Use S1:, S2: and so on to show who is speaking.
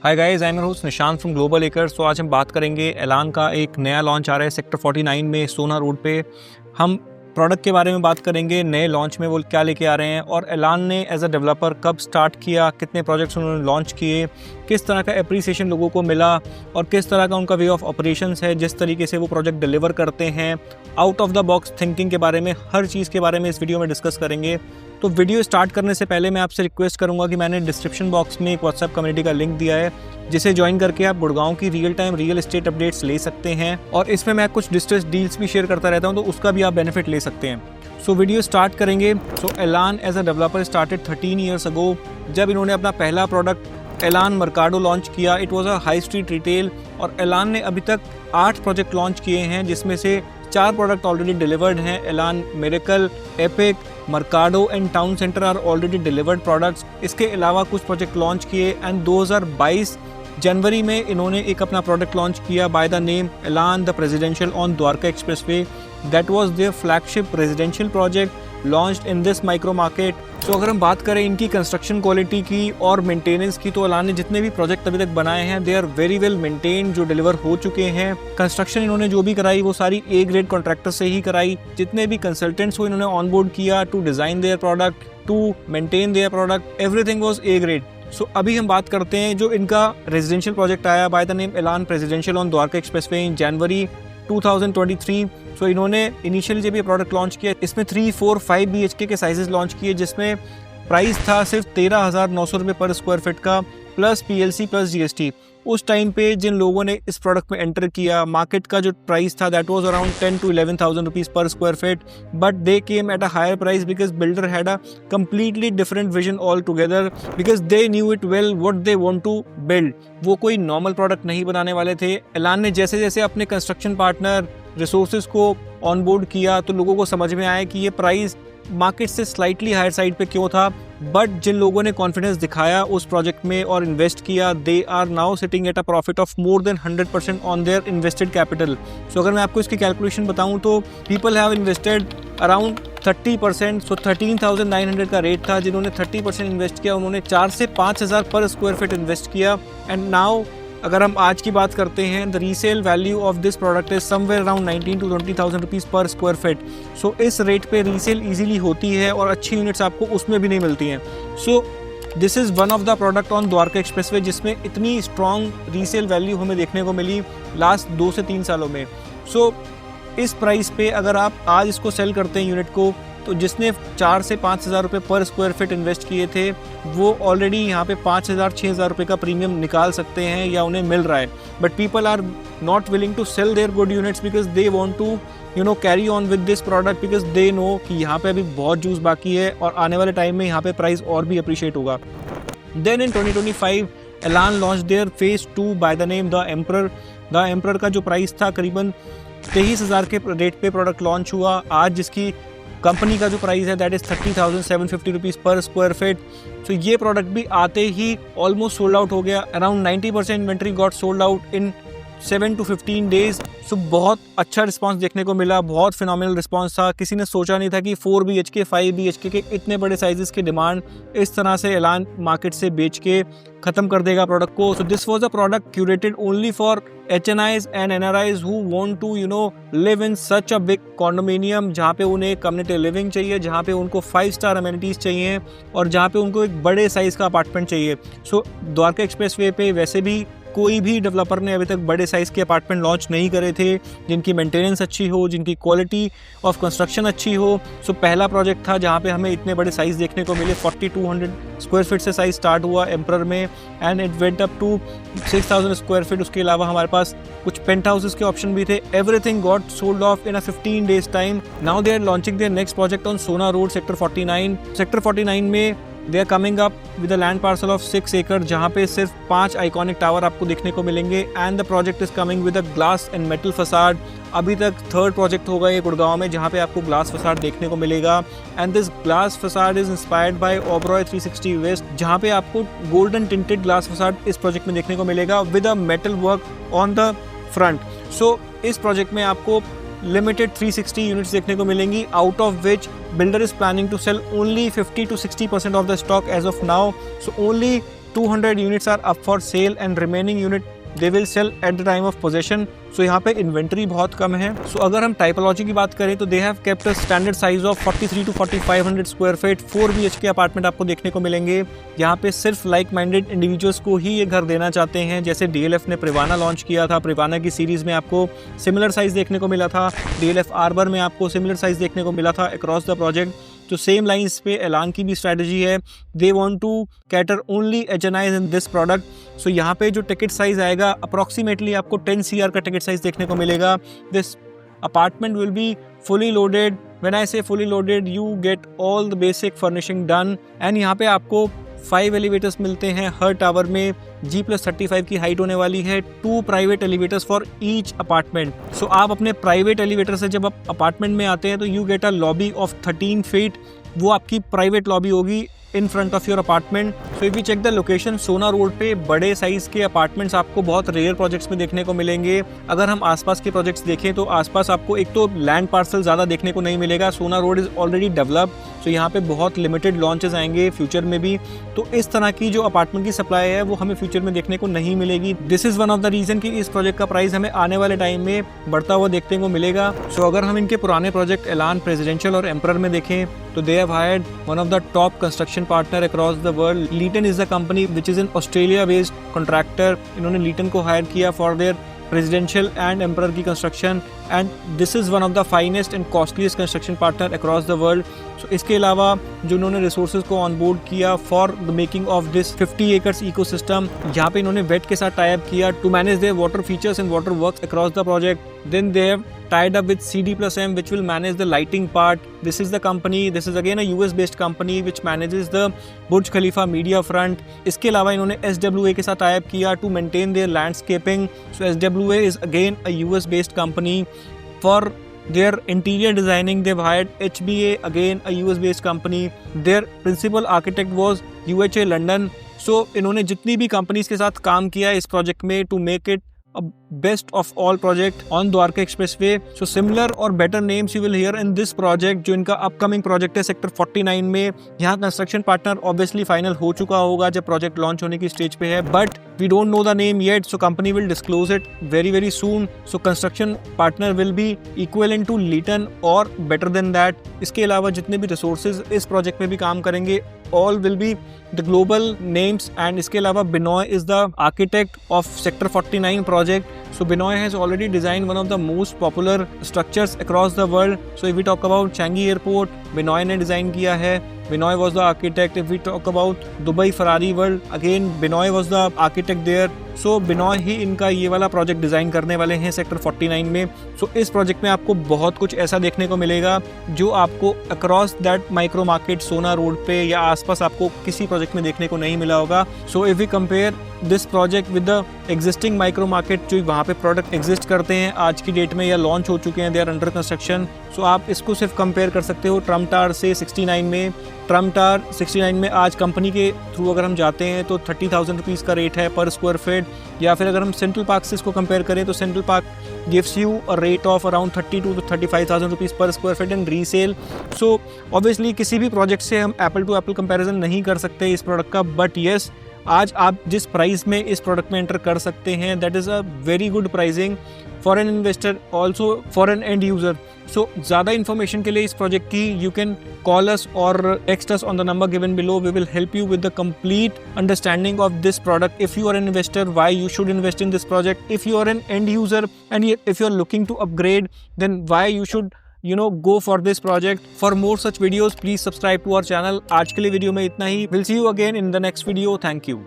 S1: Hi guys, I am your host Nishant from global acres. तो आज हम बात करेंगे एलान का एक नया लॉन्च आ रहा है सेक्टर 49 में सोना रोड पे। हम प्रोडक्ट के बारे में बात करेंगे, नए लॉन्च में वो क्या लेके आ रहे हैं और एलान ने एज अ डेवलपर कब स्टार्ट किया, कितने प्रोजेक्ट्स उन्होंने लॉन्च किए, किस तरह का एप्रिसिएशन लोगों को मिला और किस तरह का उनका वे ऑफ ऑपरेशंस है, जिस तरीके से वो प्रोजेक्ट डिलीवर करते हैं। Out of the box thinking के बारे में, हर चीज़ के बारे में इस वीडियो में डिस्कस करेंगे। तो वीडियो स्टार्ट करने से पहले मैं आपसे रिक्वेस्ट करूंगा कि मैंने डिस्क्रिप्शन बॉक्स में एक व्हाट्सएप कम्युनिटी का लिंक दिया है, जिसे ज्वाइन करके आप गुड़गांव की real time real estate updates ले सकते हैं और इसमें मैं कुछ डिस्ट्रेस डील्स भी शेयर करता रहता हूं, तो उसका भी आप बेनिफिट ले सकते हैं। सो वीडियो स्टार्ट करेंगे। So Elan as a developer started 13 years ago, जब इन्होंने अपना पहला प्रोडक्ट एलान मर्काडो लॉन्च किया। It was a high street retail और एलान ने अभी तक 8 प्रोजेक्ट लॉन्च किए हैं, जिसमें से 4 प्रोडक्ट ऑलरेडी डिलीवर्ड हैं। Elan Miracle, Epic, Mercado and Town Centre are already delivered products. इसके अलावा कुछ प्रोजेक्ट लॉन्च किए एंड 2022 जनवरी में इन्होंने एक अपना प्रोडक्ट लॉन्च किया by the name Elan the Presidential on Dwarka Expressway. That was their flagship residential project launched in this micro market. तो अगर हम बात करें इनकी कंस्ट्रक्शन क्वालिटी की और मेंटेनेंस की, तो एलान ने जितने भी प्रोजेक्ट अभी तक बनाए हैं they are very well maintained, जो डिलीवर हो चुके हैं। कंस्ट्रक्शन इन्होंने जो भी कराई वो सारी ए ग्रेड कॉन्ट्रैक्टर से ही कराई। जितने भी कंसल्टेंट्स को इन्होंने ऑनबोर्ड किया to design their product, to maintain their product, everything was A grade. So अभी हम बात करते हैं जो इनका रेजिडेंशियल प्रोजेक्ट आया by the name Elan Presidential on Dwarka expressway in January 2023। So इन्होंने इनिशियली जब ये प्रोडक्ट लॉन्च किया, इसमें 3, 4, 5 BHK के साइजेस लॉन्च किए, जिसमें प्राइस था सिर्फ 13,900 रुपये पर स्क्वायर फीट का, प्लस PLC प्लस GST। उस टाइम पे जिन लोगों ने इस प्रोडक्ट में एंटर किया, मार्केट का जो प्राइस था that was around 10 to 11,000 rupees per square feet, but they came at a higher price because builder had a completely different vision all together, because they knew it well what they want to build. वो कोई normal product नहीं बनाने वाले थे। एलान ने जैसे जैसे अपने कंस्ट्रक्शन पार्टनर रिसोर्सेज को ऑनबोर्ड किया तो लोगों को समझ में आया कि ये प्राइस मार्केट से स्लाइटली हायर साइड पे क्यों था, बट जिन लोगों ने कॉन्फिडेंस दिखाया उस प्रोजेक्ट में और इन्वेस्ट किया, they are now sitting at a profit of more than 100% on their invested capital. So अगर मैं आपको इसकी कैलकुलेशन बताऊं तो people have invested around 30%। So 13,900 का रेट था, जिन्होंने 30% इन्वेस्ट किया उन्होंने 4 से 5,000 पर स्क्वायर फीट इन्वेस्ट किया। एंड नाउ अगर हम आज की बात करते हैं, the resale value of this product is somewhere around 19 to 20,000 rupees per square feet. सो इस रेट पे रीसेल इजीली होती है और अच्छी यूनिट्स आपको उसमें भी नहीं मिलती हैं। So this is one of the product on Dwarka expressway जिसमें इतनी स्ट्रॉन्ग रीसेल वैल्यू हमें देखने को मिली लास्ट 2 से 3 सालों में। सो इस प्राइस पे अगर आप आज इसको सेल करते हैं यूनिट को, तो जिसने 4 से 5,000 रुपये पर स्क्वायर फीट इन्वेस्ट किए थे वो ऑलरेडी यहाँ पे 5,000 6,000 रुपये का प्रीमियम निकाल सकते हैं या उन्हें मिल रहा है। But people are not willing to sell their good units because they want to carry on with this product, because they know कि यहाँ पे अभी बहुत जूस बाकी है और आने वाले टाइम में यहाँ पे प्राइस और भी अप्रिशिएट होगा। देन इन 2025 एलान launch their phase 2 bye the name the emperor. The emperor का जो प्राइस था करीबन 23,000 के रेट पे प्रोडक्ट लॉन्च हुआ। आज जिसकी कंपनी का जो प्राइस है that is 30,750 rupees per square feet. तो ये प्रोडक्ट भी आते ही ऑलमोस्ट सोल्ड आउट हो गया। Around 90% inventory got sold out in 7 to 15 days. So बहुत अच्छा रिस्पांस देखने को मिला, बहुत फिनोमिनल रिस्पांस था। किसी ने सोचा नहीं था कि 4 BHK 5 BHK के इतने बड़े साइजेस की डिमांड इस तरह से एलान मार्केट से बेच के ख़त्म कर देगा प्रोडक्ट को। So this was a product curated only for HNIs and NRIs who want to live in such a big condominium, जहाँ पे उन्हें कम्युनिटी लिविंग चाहिए, जहाँ पे उनको 5 स्टार अमेनिटीज़ चाहिए और जहाँ पे उनको एक बड़े साइज़ का अपार्टमेंट चाहिए। सो द्वारका एक्सप्रेसवे पे वैसे भी कोई भी डेवलपर ने अभी तक बड़े साइज़ के अपार्टमेंट लॉन्च नहीं करे थे जिनकी मेंटेनेंस अच्छी हो, जिनकी क्वालिटी ऑफ कंस्ट्रक्शन अच्छी हो। सो पहला प्रोजेक्ट था जहाँ पे हमें इतने बड़े साइज़ देखने को मिले। 4,200 स्क्वायर फीट से साइज़ स्टार्ट हुआ एम्परर में and it went up to 6,000 square feet. उसके अलावा हमारे पास कुछ पेंट हाउसेस के ऑप्शन भी थे। Everything got sold off in a 15 days time. Now they are launching their next project on Sohna Road sector 49। Sector 49 में they are coming up with a land parcel of 6 एकड़, जहाँ पे सिर्फ 5 iconic tower आपको देखने को मिलेंगे and the project is coming with a glass and metal facade. अभी तक 3rd प्रोजेक्ट होगा ये गुड़गांव में जहाँ पे आपको ग्लास फसाड देखने को मिलेगा and this glass facade is inspired by Oberoi 360 west, जहाँ पे आपको गोल्डन टिंटेड ग्लास फसाड इस प्रोजेक्ट में देखने को मिलेगा with a metal work on the front. So इस प्रोजेक्ट में आपको लिमिटेड 360 यूनिट्स देखने को मिलेंगी, out of which builder is planning to sell only 50 to 60% of the stock as of now. So only 200 units are up for sale and remaining unit they will sell at the time of possession. So यहाँ पे inventory बहुत कम है. So अगर हम typology की बात करें तो they have kept a standard size of 43 to 4500 square feet 4 BHK apartment आपको देखने को मिलेंगे. यहाँ पे सिर्फ लाइक माइंडेड इंडिविजुअल्स को ही ये घर देना चाहते हैं. जैसे DLF ने प्रिवाना लॉन्च किया था, प्रिवाना की सीरीज़ में आपको सिमिलर साइज़ देखने को मिला था. DLF आर्बर में आपको सिमिलर साइज़ देखने को मिला था अक्रॉस द प्रोजेक्ट. तो सेम लाइंस पे एलान की भी स्ट्रैटेजी है. They want to cater only HNIs in this product. So यहाँ पे जो टिकट साइज़ आएगा अप्रॉक्सीमेटली आपको 10 CR का टिकट साइज़ देखने को मिलेगा. This apartment will be fully loaded. When I say fully loaded you get all the basic furnishing done. And यहाँ पे आपको 5 एलिवेटर्स मिलते हैं हर टावर में. G+35 की हाइट होने वाली है. 2 private elevators for each apartment. So आप अपने प्राइवेट एलिवेटर से जब आप अपार्टमेंट में आते हैं तो you get a lobby of 13 feet. वो आपकी प्राइवेट लॉबी होगी in front of your apartment. So if you check the location, Sohna Road पे बड़े साइज के अपार्टमेंट्स आपको बहुत रेयर प्रोजेक्ट्स में देखने को मिलेंगे. अगर हम आसपास के प्रोजेक्ट्स देखें तो आसपास आपको एक तो लैंड पार्सल ज़्यादा देखने को नहीं मिलेगा. सोना रोड इज़ ऑलरेडी डेवलप्ड. सो यहाँ पे बहुत लिमिटेड लॉन्चेस आएंगे फ्यूचर में भी. तो इस तरह की जो अपार्टमेंट की सप्लाई है वो हमें फ्यूचर में देखने को नहीं मिलेगी. This is one of the reason कि इस प्रोजेक्ट का प्राइस हमें आने वाले टाइम में बढ़ता हुआ देखने को मिलेगा. सो अगर हम इनके पुराने प्रोजेक्ट एलान, प्रेसिडेंशियल और एम्परर में देखें तो they have hired one of the top construction partner across the world. Leighton is the company which is in Australia based contractor. इन्होंने लीटन को हायर किया for their Presidential and Emperor की construction. And this is one of the finest and costliest construction partner across the world. So इसके अलावा जो इन्होंने resources को on board किया for the making of this 50 acres ecosystem. यहाँ पे इन्होंने वेट के साथ टाई अप किया to manage their water features and water works across the project. Then they have tied up with CD+M which will manage the lighting part. This is the company, this is again a US based company which manages the Burj Khalifa media front. इसके अलावा इन्होंने SWA के साथ tie up किया to maintain their landscaping. So SWA is again a US based company. For their interior designing they've hired HBA, again a US based company. Their principal architect was UHA London. So इन्होंने जितनी भी companies के साथ काम किया इस project में to make it a best of all project on Dwarka Expressway. So similar or better names you will hear in this project जो इनका upcoming project है सेक्टर 49 में. यहाँ कंस्ट्रक्शन पार्टनर ऑब्वियसली फाइनल हो चुका होगा जब प्रोजेक्ट लॉन्च होने की स्टेज पे है, but we don't know the name yet. So company will disclose it very soon. So construction partner will be equivalent to Leighton or better than that. इसके अलावा जितने भी रिसोर्सेज इस प्रोजेक्ट में भी काम करेंगे all will be the global names. And इसके अलावा Binoy is the architect of Sector 49 project. So Binoy has already designed one of the most popular structures across the world. So if we talk about Changi Airport, Binoy ने design किया है. Binoy was the architect. If we talk about Dubai Ferrari World, again Binoy was the architect there. So Binoy ही इनका ये वाला project design करने वाले हैं sector 49 में. So इस प्रोजेक्ट में आपको बहुत कुछ ऐसा देखने को मिलेगा जो आपको अक्रॉस दैट माइक्रो मार्केट सोना रोड पे या आसपास आपको किसी प्रोजेक्ट में देखने को नहीं मिला होगा. So if we compare this project with the existing micro market जो वहाँ पे प्रोडक्ट एग्जिस्ट करते हैं आज की डेट में या लॉन्च हो चुके हैं, दे आर अंडर कंस्ट्रक्शन. सो आप इसको सिर्फ कंपेयर कर सकते हो ट्रम्प टावर से 69 में. ट्रम्प टावर 69 में आज कंपनी के थ्रू अगर हम जाते हैं तो 30,000 रुपीज़ का रेट है पर स्क्वायर फीट. या फिर अगर हम सेंट्रल पार्क से इसको कंपेयर करें तो Central Park gives you a rate of around 32 to 35,000 rupees per square feet in resale. So obviously किसी भी प्रोजेक्ट से हम एप्पल टू एप्पल कंपैरिजन नहीं कर सकते इस प्रोडक्ट का, बट येस आज आप जिस प्राइस में इस प्रोडक्ट में एंटर कर सकते हैं that is a very good pricing for an investor, also for an end user. So ज़्यादा इन्फॉर्मेशन के लिए इस प्रोजेक्ट की you can call us or text us on the number given below. We will help you with the complete understanding of this product. If you are an investor, why you should invest in this project. If you are an end user and if you are looking to upgrade, then why you should go for this project. For more such videos, please subscribe to our channel. आज के लिए video में इतना ही. We'll see you again in the next video. Thank you.